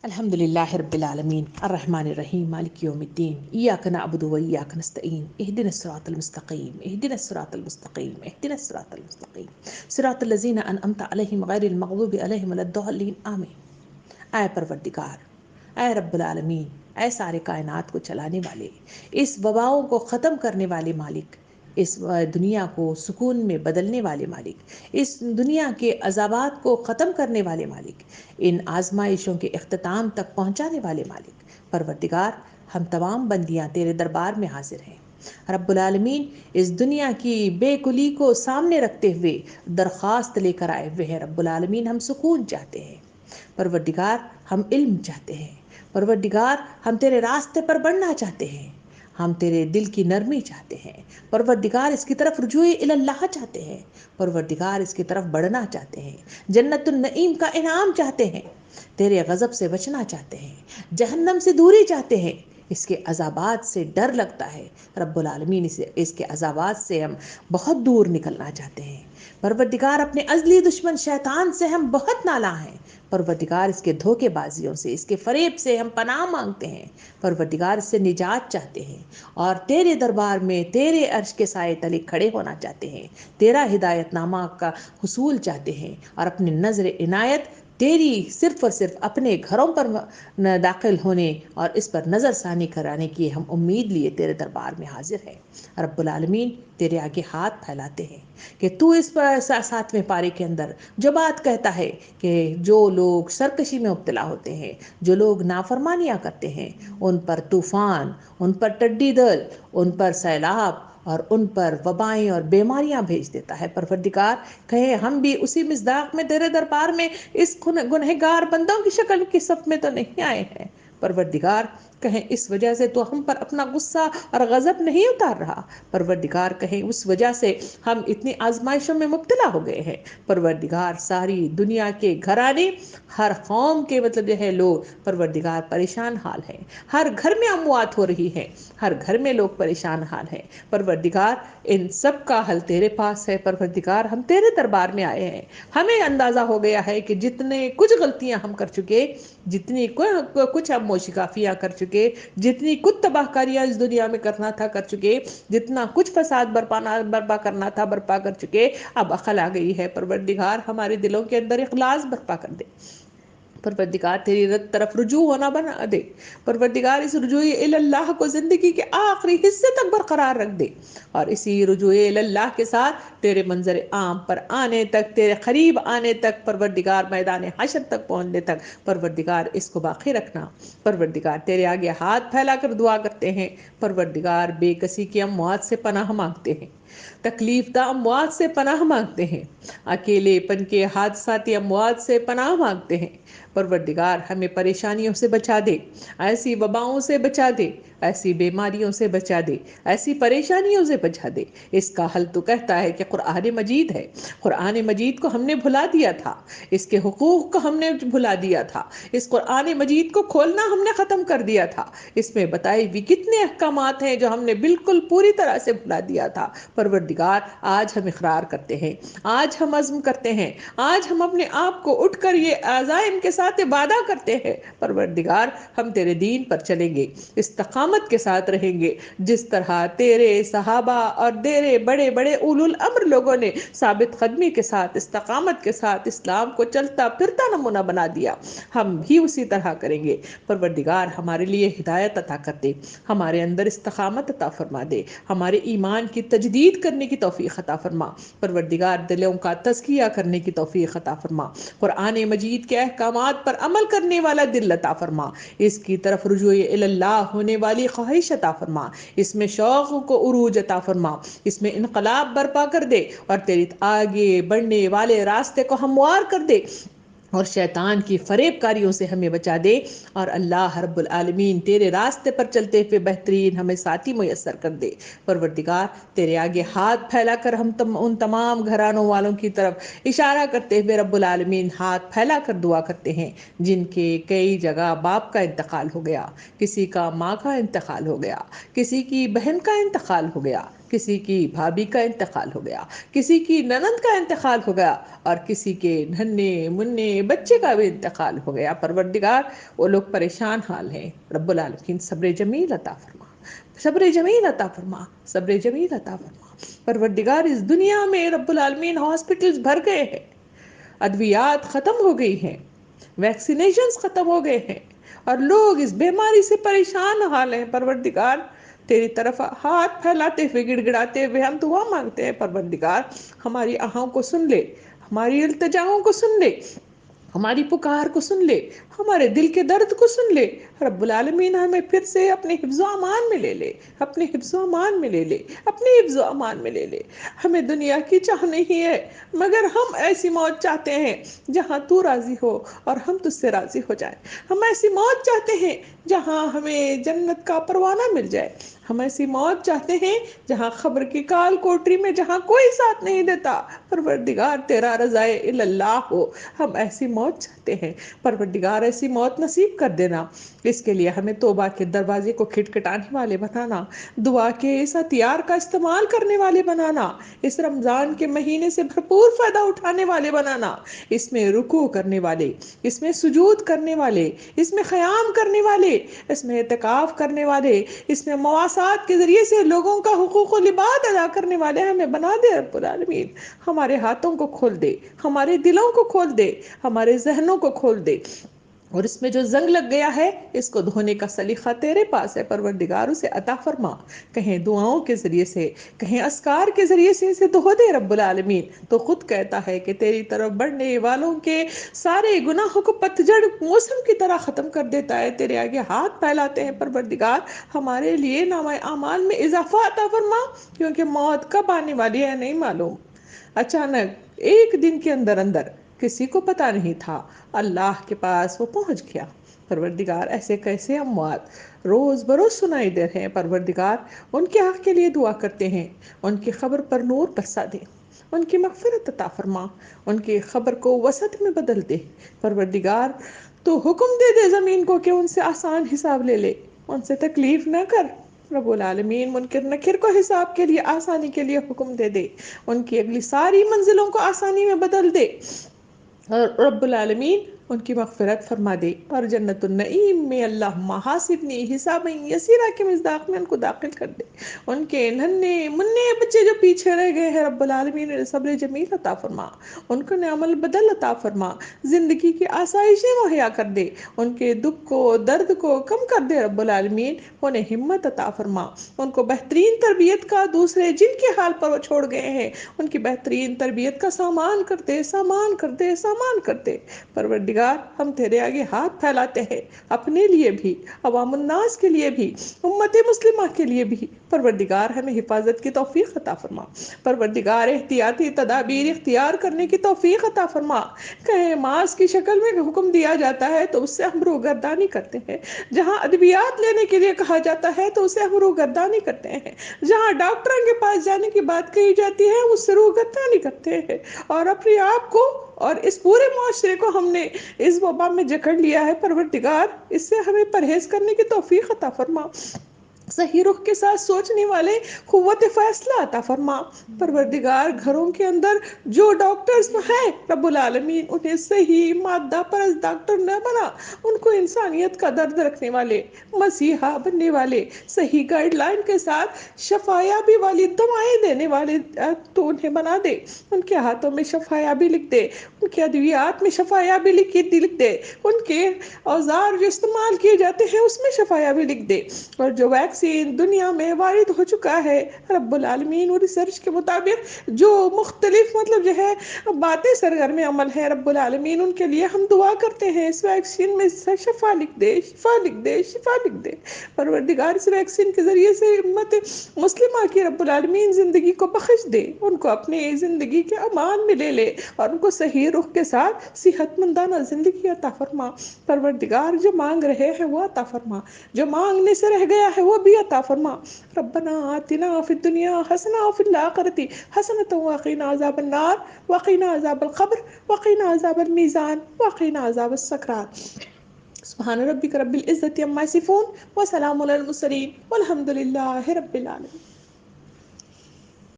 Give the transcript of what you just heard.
الحمد لله رب العالمين الرحمن الرحيم مالك يوم الدين إياك نعبد وإياك نستعين اهدنا الصراط المستقيم اهدنا الصراط المستقيم اهدنا الصراط المستقيم صراط الذين أنعمت عليهم غير المغضوب عليهم ولا الضالين آمين۔ اے پروردگار، اے رب العالمین، اے سارے کائنات کو چلانے والے، اس وباؤں کو ختم کرنے والے مالک، اس دنیا کو سکون میں بدلنے والے مالک، اس دنیا کے عذابات کو ختم کرنے والے مالک، ان آزمائشوں کے اختتام تک پہنچانے والے مالک، پروردگار ہم تمام بندیاں تیرے دربار میں حاضر ہیں۔ رب العالمین، اس دنیا کی بے کلی کو سامنے رکھتے ہوئے درخواست لے کر آئے ہوئے ہیں۔ رب العالمین، ہم سکون چاہتے ہیں، پروردگار ہم علم چاہتے ہیں، پروردگار ہم تیرے راستے پر بڑھنا چاہتے ہیں، ہم تیرے دل کی نرمی چاہتے ہیں، پروردگار اس کی طرف رجوع اللہ چاہتے ہیں، پروردگار اس کی طرف بڑھنا چاہتے ہیں، جنت النعیم کا انعام چاہتے ہیں، تیرے غضب سے بچنا چاہتے ہیں، جہنم سے دوری چاہتے ہیں، اس کے عذابات سے ڈر لگتا ہے۔ رب العالمین، اس کے عذابات سے ہم بہت دور نکلنا چاہتے ہیں۔ پروردگار اپنے ازلی دشمن شیطان سے ہم بہت نالاں ہیں، پروردگار اس کے دھوکے بازیوں سے، اس کے فریب سے ہم پناہ مانگتے ہیں، پروردگار اس سے نجات چاہتے ہیں، اور تیرے دربار میں تیرے عرش کے سائے تلے کھڑے ہونا چاہتے ہیں، تیرا ہدایت نامہ کا حصول چاہتے ہیں، اور اپنی نظر عنایت تیری صرف اور صرف اپنے گھروں پر داخل ہونے اور اس پر نظر ثانی کرانے کی ہم امید لیے تیرے دربار میں حاضر ہیں۔ رب العالمین، تیرے آگے ہاتھ پھیلاتے ہیں کہ تو اس پر 7ویں پارے کے اندر جو بات کہتا ہے کہ جو لوگ سرکشی میں مبتلا ہوتے ہیں، جو لوگ نافرمانیاں کرتے ہیں، ان پر طوفان، ان پر ٹڈی دل، ان پر سیلاب اور ان پر وبائیں اور بیماریاں بھیج دیتا ہے۔ پروردگار، کہیں ہم بھی اسی مصداق میں تیرے دربار میں اس گنہگار بندوں کی شکل کی صف میں تو نہیں آئے ہیں۔ پروردگار، کہیں اس وجہ سے تو ہم پر اپنا غصہ اور غضب نہیں اتار رہا۔ پروردگار، کہیں اس وجہ سے ہم اتنی آزمائشوں میں مبتلا ہو گئے ہیں۔ پروردگار، ساری دنیا کے گھرانے، ہر قوم کے جو ہے لوگ، پروردگار پریشان حال ہیں، ہر گھر میں اموات ہو رہی ہیں، ہر گھر میں لوگ پریشان حال ہیں۔ پروردگار، ان سب کا حل تیرے پاس ہے۔ پروردگار، ہم تیرے دربار میں آئے ہیں، ہمیں اندازہ ہو گیا ہے کہ جتنے کچھ غلطیاں ہم کر چکے، جتنی کچھ ہم موشقافیاں کر چکے، جتنی کچھ تباہ کاریاں اس دنیا میں کرنا تھا کر چکے، جتنا کچھ فساد برپا کرنا تھا برپا کر چکے، اب عقل آ گئی ہے۔ پروردگار، ہمارے دلوں کے اندر اخلاص برپا کر دے۔ پروردگار، تیری طرف رجوع ہونا بنا دے۔ پروردگار، اس رجوع اللہ کو زندگی کے آخری حصے تک برقرار رکھ دے، اور اسی رجوع اللہ کے ساتھ تیرے منظر عام پر آنے تک، تیرے قریب آنے تک، پروردگار میدان حشر تک پہنچنے تک، پروردگار اس کو باقی رکھنا۔ پروردگار، تیرے آگے ہاتھ پھیلا کر دعا کرتے ہیں۔ پروردگار، بے کسی کی اموات سے پناہ مانگتے ہیں، تکلیف دہ اموات سے پناہ مانگتے ہیں، اکیلے پن کے حادثاتی اموات سے پناہ مانگتے ہیں۔ پروردگار، ہمیں پریشانیوں سے بچا دے، ایسی وباؤں سے بچا دے، ایسی بیماریوں سے بچا دے، ایسی پریشانیوں سے بچا دے۔ اس کا حل تو کہتا ہے کہ قرآن مجید ہے۔ قرآن مجید کو ہم نے بھلا دیا تھا، اس کے حقوق کو ہم نے بھلا دیا تھا، اس قرآن مجید کو کھولنا ہم نے ختم کر دیا تھا۔ اس میں بتائی بھی کتنے احکامات ہیں جو ہم نے بالکل پوری طرح سے بھلا دیا تھا۔ پروردگار، آج ہم اقرار کرتے ہیں، آج ہم عزم کرتے ہیں، آج ہم اپنے آپ کو اٹھ کر یہ عزائم کے ساتھ وعدہ کرتے ہیں، پروردگار ہم تیرے دین پر چلیں گے، استقامت کے ساتھ رہیں گے، جس طرح تیرے صحابہ اور تیرے بڑے بڑے اولو الامر لوگوں نے ثابت قدمی کے ساتھ، استقامت کے ساتھ اسلام کو چلتا پھرتا نمونہ بنا دیا، ہم بھی اسی طرح کریں گے۔ پروردگار، ہمارے لیے ہدایت عطا کر دے، ہمارے اندر استقامت عطا فرما دے، ہمارے ایمان کی تجدید کرنے کی توفیق عطا فرما۔ پروردگار، دلوں کا تزکیہ کرنے کی توفیق عطا فرما، قرآن مجید کے احکامات پر عمل کرنے والا دل عطا فرما، اس کی طرف رجوع اللہ ہونے والی خواہش عطا فرما، اس میں شوق کو عروج عطا فرما، اس میں انقلاب برپا کر دے، اور تیری آگے بڑھنے والے راستے کو ہموار کر دے، اور شیطان کی فریب کاریوں سے ہمیں بچا دے، اور اللہ رب العالمین تیرے راستے پر چلتے ہوئے بہترین ہمیں ساتھی میسر کر دے۔ پروردگار، تیرے آگے ہاتھ پھیلا کر ہم ان تمام گھرانوں والوں کی طرف اشارہ کرتے ہوئے رب العالمین ہاتھ پھیلا کر دعا کرتے ہیں، جن کے کئی جگہ باپ کا انتقال ہو گیا، کسی کا ماں کا انتقال ہو گیا، کسی کی بہن کا انتقال ہو گیا، کسی کی بھابھی کا انتقال ہو گیا، کسی کی ننند کا انتقال ہو گیا، اور کسی کے ننھے منھے بچے کا بھی انتقال ہو گیا۔ پروردگار وہ لوگ پریشان حال ہیں، رب العالمین صبر جمیل عطا فرما، صبر جمیل عطا فرما، صبر جمیل عطا فرما۔ پروردگار اس دنیا میں رب العالمین ہاسپٹلز بھر گئے ہیں، ادویات ختم ہو گئی ہیں، ویکسینیشنز ختم ہو گئے ہیں، اور لوگ اس بیماری سے پریشان حال ہیں۔ پروردگار تیری طرف ہاتھ پھیلاتے ہوئے گڑ گڑاتے ہوئے ہم دعا مانگتے ہیں، پروردگار ہماری آہوں کو سن لے، ہماری التجاؤں کو سن لے، ہماری پکار کو سن لے، ہمارے دل کے درد کو سن لے۔ رب العالمین ہمیں پھر سے اپنے حفظ و امان میں لے لے، اپنے حفظ و امان میں لے لے، اپنے حفظ و امان میں لے لے۔ ہمیں دنیا کی چاہ نہیں ہے، مگر ہم ایسی موت چاہتے ہیں جہاں تو راضی ہو اور ہم تجھ سے راضی ہو جائیں۔ ہم ایسی موت چاہتے ہیں جہاں ہمیں جنت کا پروانہ مل جائے۔ ہم ایسی موت چاہتے ہیں جہاں خبر کی کال کوٹری میں جہاں کوئی ساتھ نہیں دیتا، پروردگار تیرا رضائے اللہ ہو۔ ہم ایسی موت چاہتے ہیں، پروردگار ایسی موت نصیب کر دینا۔ اس کے لیے ہمیں توبہ کے دروازے کو کھٹکھٹانے والے بنانا، دعا کے اس ہتھیار کا استعمال کرنے والے بنانا، اس رمضان کے مہینے سے بھرپور فائدہ اٹھانے والے بنانا، اس میں رکوع کرنے والے، اس میں سجود کرنے والے، اس میں قیام کرنے والے، اس میں اعتکاف کرنے والے، اس میں مواسات کے ذریعے سے لوگوں کا حقوق و لباد ادا کرنے والے ہمیں بنا دے رب العالمین۔ ہمارے ہاتھوں کو کھول دے، ہمارے دلوں کو کھول دے، ہمارے ذہنوں کو کھول دے، اور اس میں جو زنگ لگ گیا ہے اس کو دھونے کا سلیقہ تیرے پاس ہے، پروردگار اسے عطا فرما۔ کہیں دعاؤں کے ذریعے سے، کہیں اذکار کے ذریعے سے اسے دھو دے رب العالمین۔ تو خود کہتا ہے کہ تیری طرف بڑھنے والوں کے سارے گناہوں کو پتجھڑ موسم کی طرح ختم کر دیتا ہے۔ تیرے آگے ہاتھ پھیلاتے ہیں پروردگار، ہمارے لیے نامہ اعمال میں اضافہ عطا فرما، کیونکہ موت کب آنے والی ہے نہیں معلوم۔ اچانک ایک دن کے اندر اندر کسی کو پتا نہیں تھا، اللہ کے پاس وہ پہنچ گیا۔ پروردگار ایسے کیسے اموات روز بروز سنائی دے رہے ہیں، پروردگار ان کے حق کے لیے دعا کرتے ہیں، ان کی خبر پر نور برسا دے، ان کی مغفرت عطا فرما، ان کی خبر کو وسعت میں بدل دے۔ پروردگار تو حکم دے دے زمین کو کہ ان سے آسان حساب لے لے، ان سے تکلیف نہ کر۔ رب العالمین منکر نکر کو حساب کے لیے آسانی کے لیے حکم دے دے، ان کی اگلی ساری منزلوں کو آسانی میں بدل دے، اور رب العالمین ان کی مغفرت فرما دے، اور جنت النعیم میں اللہم حاسبنی حسابا یسیرا کے مصداق میں ان کو داخل کر دے۔ ان کے ننھے منھے بچے جو پیچھے رہ گئے ہیں رب العالمین انہیں صبر جمیل عطا فرما، ان کو نعم البدل عطا فرما، زندگی کی آسائشیں مہیا کر دے، ان کے دکھ کو درد کو کم کر دے رب العالمین، انہیں ہمت عطا فرما، ان کو بہترین تربیت کا دوسرے جن کے حال پر وہ چھوڑ گئے ہیں ان کی بہترین تربیت کا سامان کر دے، سامان کر دے، سامان کر دے۔ پروردگار ہم تیرے آگے ہاتھ پھیلاتے ہیں، اپنے لیے بھی، عوام الناس کے لیے بھی، امت مسلمہ کے لیے بھی۔ پروردگار ہمیں حفاظت کی توفیق عطا فرما، پروردگار احتیاطی تدابیر اختیار کرنے کی توفیق عطا فرما۔ کہیں ماس کی شکل میں حکم دیا جاتا ہے تو اس سے ہم روگردانی کرتے ہیں، جہاں ادویات لینے کے لیے کہا جاتا ہے تو اسے ہم روگردانی کرتے ہیں، جہاں ڈاکٹروں کے پاس جانے کی بات کہی جاتی ہے اس سے روگردانی کرتے ہیں، اور اپنے آپ کو اور اس پورے معاشرے کو ہم نے اس وبا میں جکڑ لیا ہے۔ پروردگار اس سے ہمیں پرہیز کرنے کی توفیق عطا فرما، صحیح رخ کے ساتھ سوچنے والے قوت فیصلہ عطا فرما۔ پروردگار گھروں کے اندر جو ڈاکٹرز ہیں رب العالمین انہیں صحیح مادہ پرست ڈاکٹر نہ بنا، ان کو انسانیت کا درد رکھنے والے، مسیحا بننے والے، صحیح گائیڈ لائن کے ساتھ شفایابی والی دوائیں دینے والے تو انہیں بنا دے، ان کے ہاتھوں میں شفایابی لکھ دے، ان کے ادویات میں شفایابی لکھ دے، ان کے اوزار جو استعمال کیے جاتے ہیں اس میں شفایابی لکھ دے، اور جو ویکسین دنیا میں وارد ہو چکا ہے رب العالمین اور ریسرچ کے مطابق جو مختلف جو ہے باتیں سرگرم عمل ہے رب العالمین ان کے لیے ہم دعا کرتے ہیں اس ویکسین میں شفا لکھ دے، شفا لکھ دے، شفا لکھ دے۔ پروردگار اس ویکسین کے ذریعے سے امت مسلمہ کی رب العالمین زندگی کو بخش دے، ان کو اپنے زندگی کے امان میں لے لے، اور ان کو صحیح رخ کے ساتھ صحت مندانہ زندگی عطا فرما۔ پروردگار جو مانگ رہے ہیں وہ عطا فرما، جو مانگنے سے رہ گیا ہے وہ بھی عطا فرما۔ ربنا آتنا فی الدنیا حسنہ وفی الآخرۃ حسنۃ وقنا عذاب النار وقنا عذاب القبر وقنا عذاب المیزان وقنا عذاب السکرات۔ سبحان ربک رب العزۃ عما یصفون وسلام علی المرسلین والحمد للہ رب العالمین۔